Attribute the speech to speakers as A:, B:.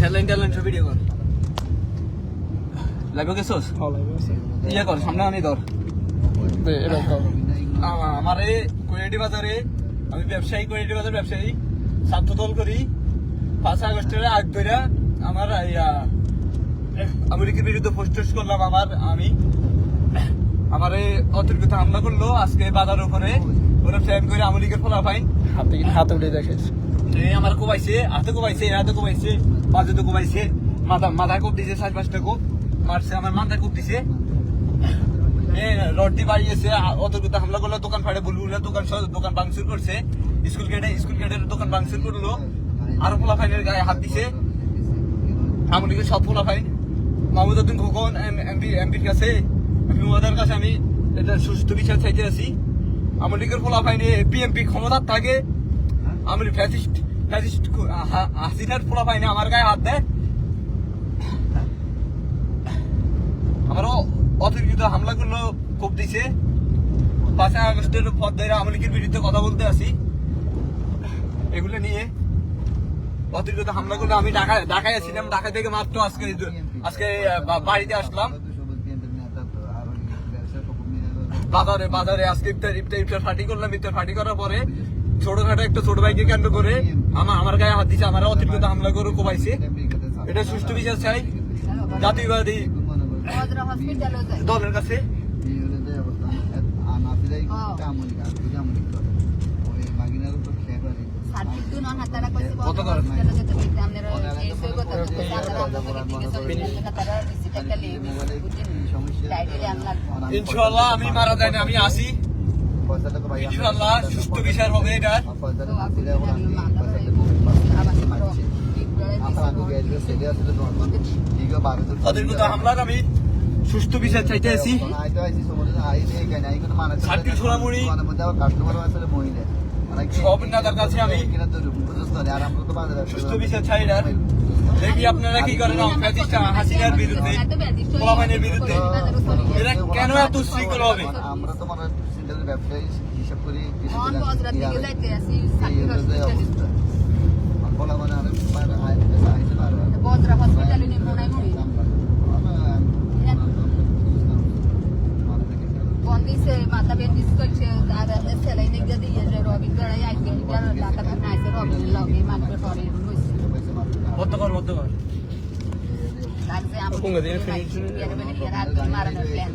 A: saline ট্যালাইন সব video কর লাইভে গেছস ইয়া কর সামনে আনি ধর আমারে কোয়েডি বাজারে আমি ব্যবসায়ী কোয়েডি বাজার ব্যবসায়ী ছাত্র দল করি 5 আগস্টের আগ ধরে আমার আমেরিকার বিরুদ্ধে পোস্টার্স করলাম আমি আমারে অতিরিক্ত হামলা করলো আজকে বাজার উপরে ওরা ফ্যান করে আমেরিকার ফলা ফাইন হাতে উঠে দেখে আমার কোবাইছে হাতে কোবাইছে বাজুতে কোবাইছে মাথা কোপ দিছে 5-5টা কোপ মারছে আমার মাথা কোপ দিছে রড দিয়ে বাড়িয়েছে অতিরিক্ত হামলা করলো দোকান ফাড়ে বুলবুলের দোকান ভাঙচুর করছে স্কুল গেটের দোকান ভাঙচুর করলো আরো পোলা ফাইনের গায়ে হাত দিছে আমেরিকার সব পোলা ফাইন মাহমুদউদ্দিন খোকন এমপির কাছে মমতার কাছে আমি এটা সুস্থ বিচার চাইতে আছি আমেরিকার পোলা ফাইনে বিএমপি ক্ষমতার থাকে আমি ফ্যাসিস্ট হাসিনার পোলা ফাইনে আমার গায়ে হাত দেয় আমারও অতিরিক্ত হামলা করলো কোপ দিছে 5 আগস্টের পর ধরে আমেরিকার বিরুদ্ধে কথা বলতে আসি এগুলো নিয়ে অতিরিক্ত হামলা করলো আমি ঢাকায় আসছিলাম ঢাকা থেকে মাত্র আজকে বাড়িতে আসলাম বাজারে আজকে ইফতার ফাটি করলাম ইফতার ফাটি করার পরে ছোটখাটো একটা ছোট ভাইকে কেন্দ্র করে আমার গায়ে হাত দিছে আমার অতিরিক্ত হামলা করে কোপাইছে এটা সুষ্ঠু বিচার চাই জাতীয়বাদী দলের কাছে ইনশাআল্লাহ আমি মারা যাই না আমি আসি ইনশাআল্লাহ সুষ্ঠু বিচার হবে এটা অতিরিক্ত হামলার আমি সুষ্ঠু বিচার চাইতে আছি সোনামুড়ি সব নেতার কাছে আমি সুষ্ঠু বিচার চাই না দেখি আপনারা কি করেন হাসিনার বিরুদ্ধে পোলাপাইনের বিরুদ্ধে এরা কেন এত উশৃঙ্খল হবে
B: আমরা তো মানে ব্যবসায়ী হিসাব করি
C: মাথা বেন্ডিস করছে আর সেলাইনে গিয়ে দিয়ে যে রবিন গড়াই আইছে লাতা না আইছে রবিন লগে মানবে পরে হইছে
A: কর
C: লাগছে আমরা কোন দিন ফিনিশ এর মানে এর আগে মারানোর প্ল্যান